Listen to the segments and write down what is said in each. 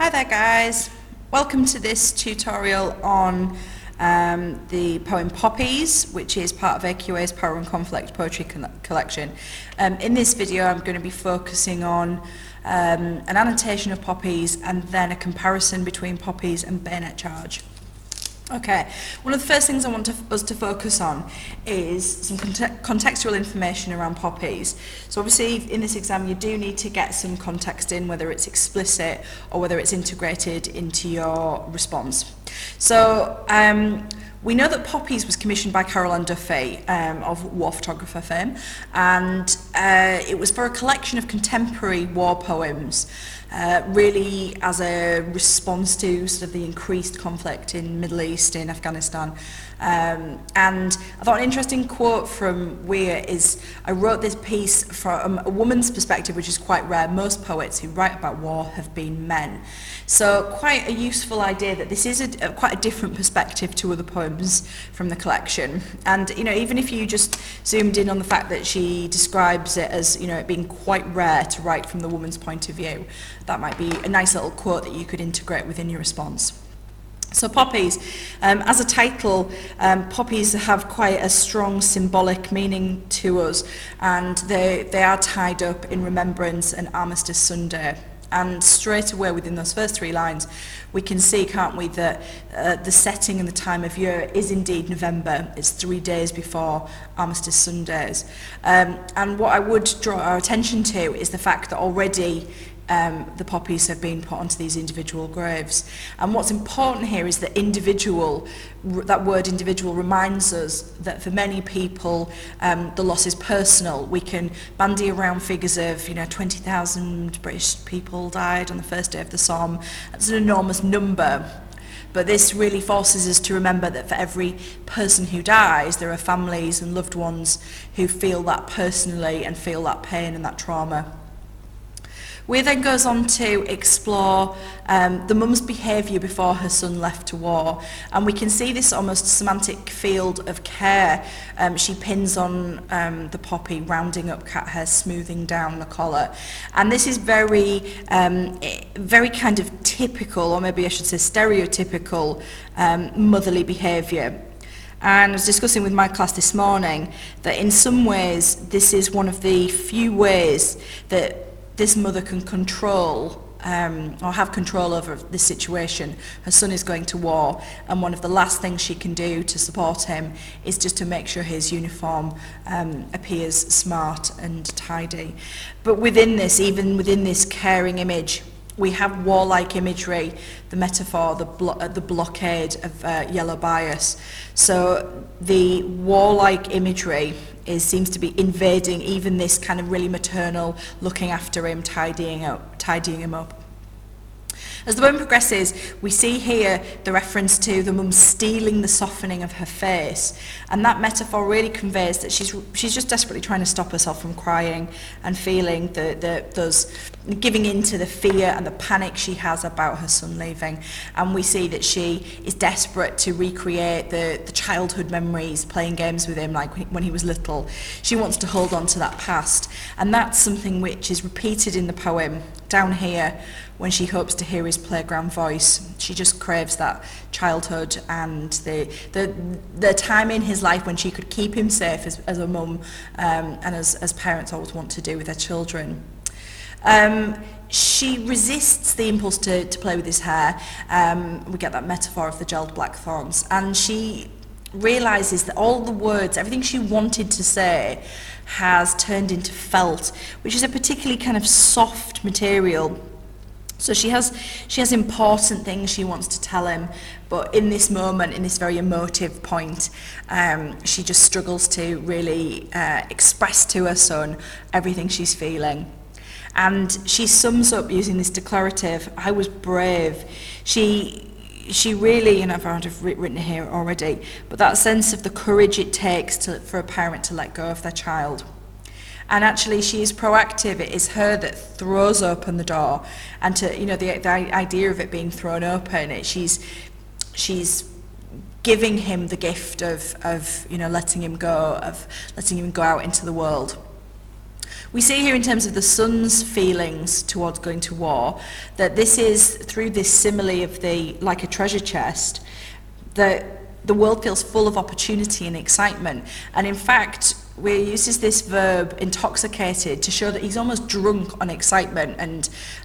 Hi there guys, welcome to this tutorial on the poem Poppies, which is part of AQA's Power and Conflict poetry collection. In this video I'm going to be focusing on an annotation of Poppies and then a comparison between Poppies and Bayonet charge. Okay, one of the first things I want us to focus on is some contextual information around Poppies. So obviously in this exam you do need to get some context in, whether it's explicit or whether it's integrated into your response. So we know that Poppies was commissioned by Caroline Duffy of war photographer fame, and it was for a collection of contemporary war poems, really as a response to sort of the increased conflict in Middle East, in Afghanistan. And I thought an interesting quote from Weir is, "I wrote this piece from a woman's perspective, which is quite rare. Most poets who write about war have been men." So quite a useful idea that this is quite a different perspective to other poems from the collection. And you know, even if you just zoomed in on the fact that she describes it as, you know, it being quite rare to write from the woman's point of view, that might be a nice little quote that you could integrate within your response. So Poppies, as a title, Poppies have quite a strong symbolic meaning to us, and they are tied up in remembrance and Armistice Sunday. And straight away within those first three lines we can see, can't we, that the setting and the time of year is indeed November. It's 3 days before Armistice Sundays. And what I would draw our attention to is the fact that already the poppies have been put onto these individual graves. And what's important here is that individual, that word individual, reminds us that for many people the loss is personal. We can bandy around figures of, you know, 20,000 British people died on the first day of the Somme. That's an enormous number. But this really forces us to remember that for every person who dies, there are families and loved ones who feel that personally and feel that pain and that trauma. Weir then goes on to explore the mum's behaviour before her son left to war, and we can see this almost semantic field of care. She pins on the poppy, rounding up cat hair, smoothing down the collar, and this is very kind of typical, or maybe I should say stereotypical, motherly behaviour. And I was discussing with my class this morning that in some ways this is one of the few ways that this mother can control or have control over this situation. Her son is going to war, and one of the last things she can do to support him is just to make sure his uniform appears smart and tidy. But within this, even within this caring image, we have warlike imagery, the metaphor, the blockade of yellow bias. So the warlike imagery seems to be invading even this kind of really maternal looking after him, tidying him up. As the poem progresses, we see here the reference to the mum stealing the softening of her face, and that metaphor really conveys that she's just desperately trying to stop herself from crying and feeling those giving in to the fear and the panic she has about her son leaving. And we see that she is desperate to recreate the childhood memories, playing games with him like when he was little. She wants to hold on to that past, and that's something which is repeated in the poem down here when she hopes to hear his playground voice. She just craves that childhood and the time in his life when she could keep him safe as a mum, and as parents always want to do with their children. She resists the impulse to play with his hair. We get that metaphor of the gelled black thorns, and she realises that all the words, everything she wanted to say, has turned into felt, which is a particularly kind of soft material. So she has important things she wants to tell him, but in this moment, in this very emotive point, she just struggles to really express to her son everything she's feeling. And she sums up using this declarative, "I was brave." She really, and I've written it here already, but that sense of the courage it takes for a parent to let go of their child. And actually she is proactive. It is her that throws open the door, and to, you know, the idea of it being thrown open, she's giving him the gift of you know, letting him go out into the world. We see here in terms of the son's feelings towards going to war, that this is through this simile of like a treasure chest, that the world feels full of opportunity and excitement. And in fact, we uses this verb intoxicated to show that he's almost drunk on excitement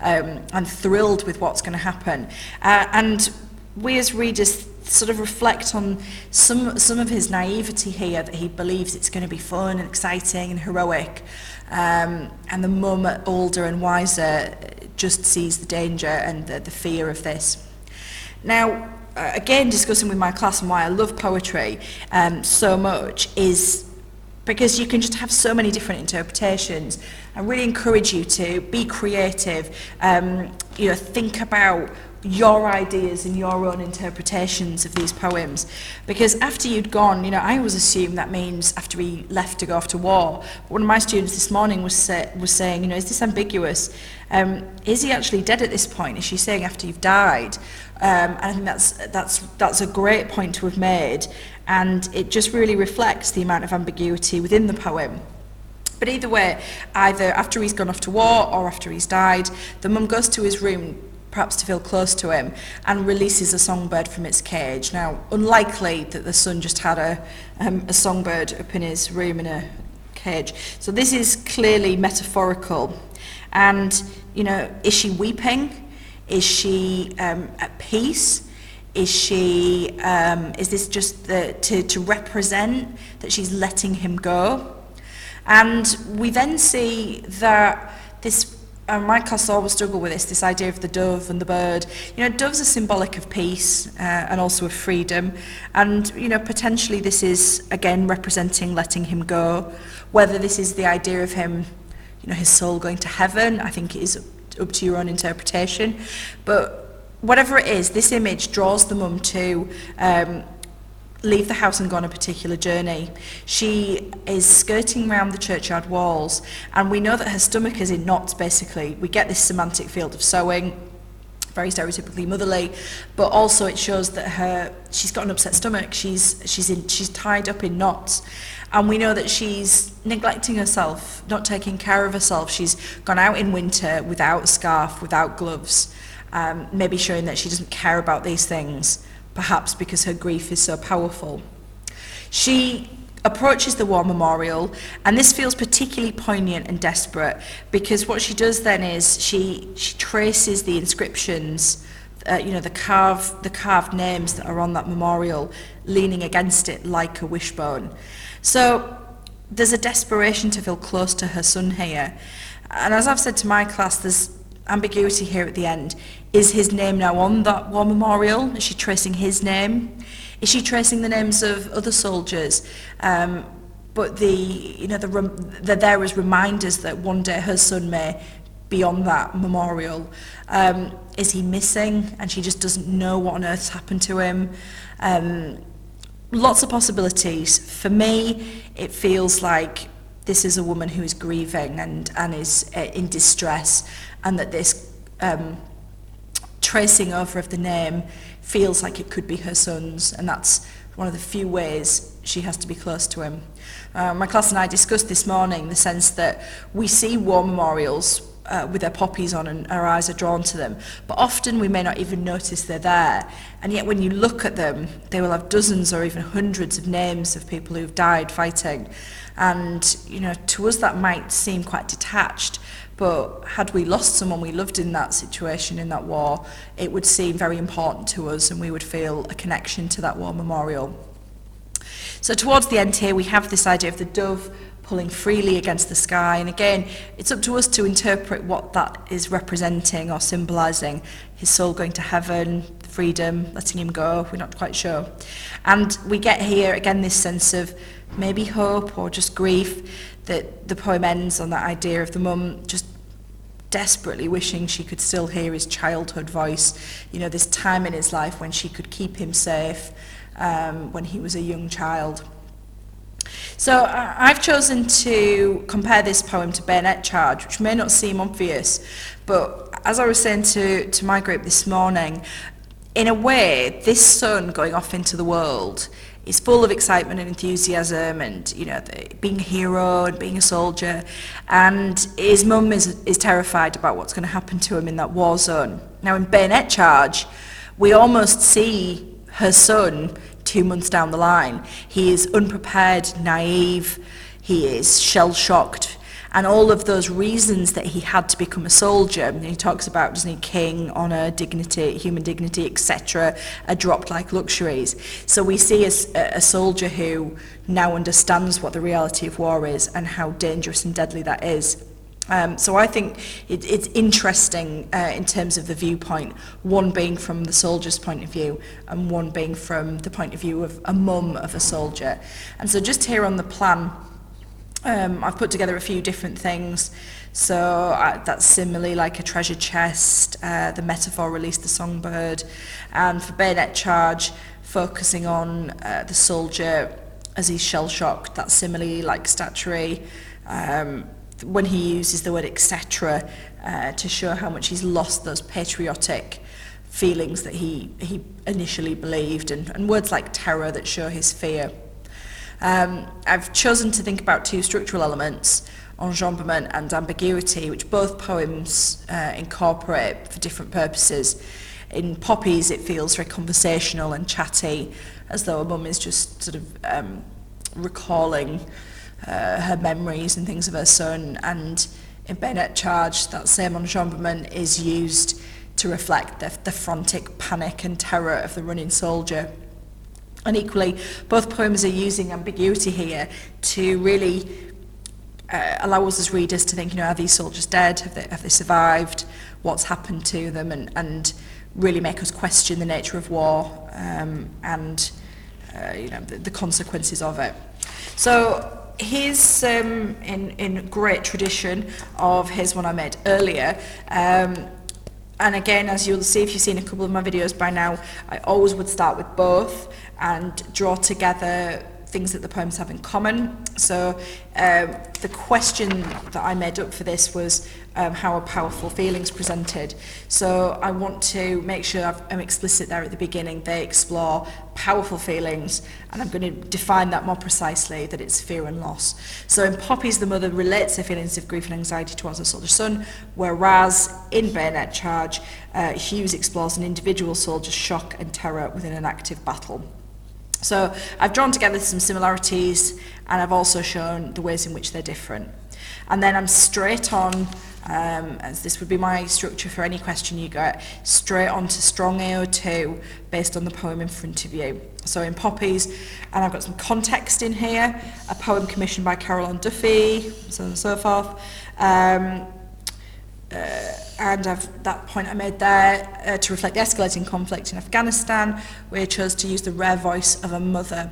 and thrilled with what's going to happen. And we as readers sort of reflect on some of his naivety here, that he believes it's going to be fun and exciting and heroic. And the mum, older and wiser, just sees the danger and the fear of this. Now, again, discussing with my class and why I love poetry so much is because you can just have so many different interpretations. I really encourage you to be creative, think about your ideas and your own interpretations of these poems, because after you'd gone, I always assume that means after he left to go off to war. But one of my students this morning was saying, is this ambiguous? Is he actually dead at this point? Is she saying after you've died? And I think that's a great point to have made, and it just really reflects the amount of ambiguity within the poem. But either way, either after he's gone off to war or after he's died, the mum goes to his room, perhaps to feel close to him, and releases a songbird from its cage. Now, unlikely that the son just had a songbird up in his room in a cage. So this is clearly metaphorical. And, is she weeping? Is she at peace? Is this just to represent that she's letting him go? And we then see that this, my class always struggle with this idea of the dove and the bird. Doves are symbolic of peace and also of freedom. And, potentially this is, again, representing letting him go. Whether this is the idea of him, his soul going to heaven, I think it is up to your own interpretation. But whatever it is, this image draws the mum to leave the house and go on a particular journey. She is skirting around the churchyard walls, and we know that her stomach is in knots, basically. We get this semantic field of sewing, very stereotypically motherly, but also it shows that she's got an upset stomach. She's tied up in knots. And we know that she's neglecting herself, not taking care of herself. She's gone out in winter without a scarf, without gloves, maybe showing that she doesn't care about these things, perhaps because her grief is so powerful. She approaches the war memorial, and this feels particularly poignant and desperate, because what she does then is she traces the inscriptions, the carved names that are on that memorial, leaning against it like a wishbone. So there's a desperation to feel close to her son here. And as I've said to my class, there's ambiguity here at the end. Is his name now on that war memorial? Is she tracing his name? Is she tracing the names of other soldiers? But they're there as reminders that one day her son may be on that memorial. Is he missing and she just doesn't know what on earth's happened to him? Lots of possibilities. For me, it feels like this is a woman who is grieving and is in distress, and that this tracing over of the name feels like it could be her son's, and that's one of the few ways she has to be close to him. My class and I discussed this morning the sense that we see war memorials with their poppies on, and our eyes are drawn to them, but often we may not even notice they're there, and yet when you look at them, they will have dozens or even hundreds of names of people who've died fighting. And to us that might seem quite detached, but had we lost someone we loved in that situation, in that war, it would seem very important to us, and we would feel a connection to that war memorial. So towards the end here, we have this idea of the dove pulling freely against the sky, and again, it's up to us to interpret what that is representing or symbolising. His soul going to heaven, freedom, letting him go, we're not quite sure. And we get here again this sense of maybe hope or just grief, that the poem ends on that idea of the mum just desperately wishing she could still hear his childhood voice, this time in his life when she could keep him safe, when he was a young child. So I've chosen to compare this poem to Bayonet Charge, which may not seem obvious, but as I was saying to my group this morning, in a way, this son going off into the world is full of excitement and enthusiasm and, you know, being a hero and being a soldier. And his mum is terrified about what's going to happen to him in that war zone. Now, in Bayonet Charge, we almost see her son 2 months down the line. He is unprepared, naive, he is shell-shocked, and all of those reasons that he had to become a soldier. And he talks about, doesn't he, king, honour, dignity, human dignity, etc., are dropped like luxuries. So we see a soldier who now understands what the reality of war is and how dangerous and deadly that is. So I think it's interesting in terms of the viewpoint, one being from the soldier's point of view and one being from the point of view of a mum of a soldier. And so just here on the plan, I've put together a few different things. So that's similarly like a treasure chest, the metaphor release the songbird, and for Bayonet Charge, focusing on the soldier as he's shell-shocked, that's similarly like statuary, when he uses the word etc. To show how much he's lost those patriotic feelings that he initially believed, and words like terror that show his fear. I've chosen to think about two structural elements, enjambment and ambiguity, which both poems incorporate for different purposes. In Poppies, it feels very conversational and chatty, as though a mum is just sort of recalling her memories and things of her son, and in Bayonet Charge, that same enjambment is used to reflect the frantic panic and terror of the running soldier. And equally, both poems are using ambiguity here to really allow us as readers to think, you know, are these soldiers dead? Have they survived? What's happened to them? And really make us question the nature of war and you know, the consequences of it. So here's in great tradition of his one I made earlier. And again, as you'll see if you've seen a couple of my videos by now, I always would start with both and draw together things that the poems have in common. So the question that I made up for this was how are powerful feelings presented. So I want to make sure I'm explicit there at the beginning. They explore powerful feelings, and I'm going to define that more precisely, that it's fear and loss. So in Poppies, the mother relates her feelings of grief and anxiety towards her soldier's son, whereas in Bayonet Charge, Hughes explores an individual soldier's shock and terror within an active battle. So I've drawn together some similarities, and I've also shown the ways in which they're different. And then I'm straight on, as this would be my structure for any question you get, straight on to strong AO2 based on the poem in front of you. So in Poppies, and I've got some context in here, a poem commissioned by Caroline Duffy, so on and so forth. And that point I made there to reflect the escalating conflict in Afghanistan, where I chose to use the rare voice of a mother.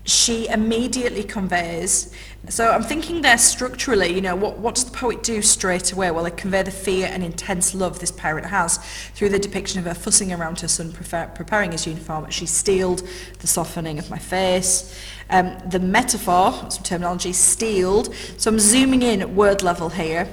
She immediately conveys, so I'm thinking there structurally, you know, what does the poet do straight away? Well, they convey the fear and intense love this parent has through the depiction of her fussing around her son preparing his uniform. She steeled, the softening of my face. The metaphor, some terminology, steeled, so I'm zooming in at word level here.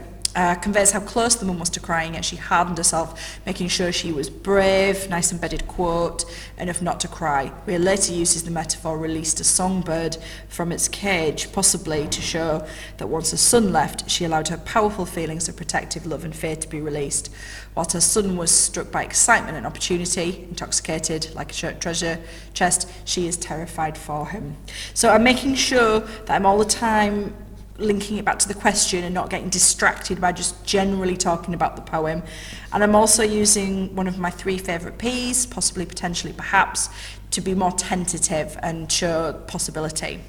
Conveys how close the mum was to crying, and she hardened herself, making sure she was brave, nice embedded quote, enough not to cry. We later uses the metaphor released a songbird from its cage, possibly to show that once her son left, she allowed her powerful feelings of protective love and fear to be released. Whilst her son was struck by excitement and opportunity, intoxicated like a treasure chest, she is terrified for him. So I'm making sure that I'm all the time linking it back to the question and not getting distracted by just generally talking about the poem. And I'm also using one of my 3 favourite P's, possibly, potentially, perhaps, to be more tentative and show possibility.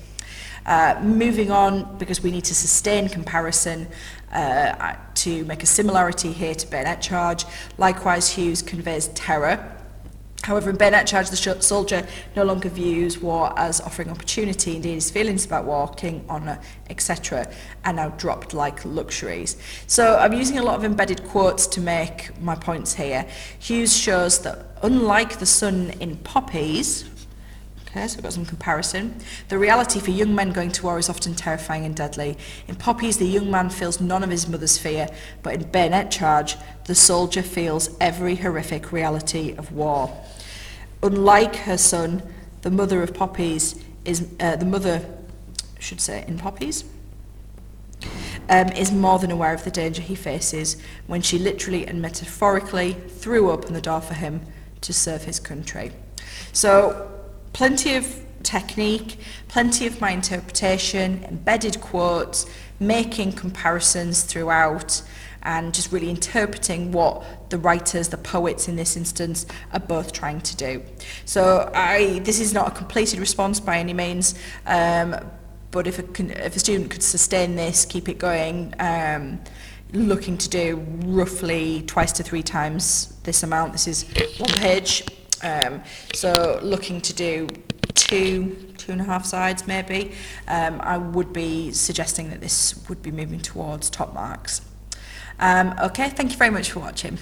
Moving on, because we need to sustain comparison, to make a similarity here to Bayonet Charge. Likewise, Hughes conveys terror. However, in Bayonet Charge, the soldier no longer views war as offering opportunity. Indeed, his feelings about war, king, honour, etc. are now dropped like luxuries. So I'm using a lot of embedded quotes to make my points here. Hughes shows that unlike the son in Poppies, okay, so we've got some comparison, the reality for young men going to war is often terrifying and deadly. In Poppies, the young man feels none of his mother's fear, but in Bayonet Charge, the soldier feels every horrific reality of war. Unlike her son, the mother of Poppies is the mother, I should say, in Poppies, is more than aware of the danger he faces when she literally and metaphorically threw open the door for him to serve his country. So plenty of technique, plenty of my interpretation, embedded quotes, making comparisons throughout, and just really interpreting what the writers, the poets in this instance, are both trying to do. So this is not a completed response by any means, but if a student could sustain this, keep it going, looking to do roughly 2 to 3 times this amount. This is 1 page, so looking to do 2.5 sides maybe. I would be suggesting that this would be moving towards top marks. Okay, thank you very much for watching.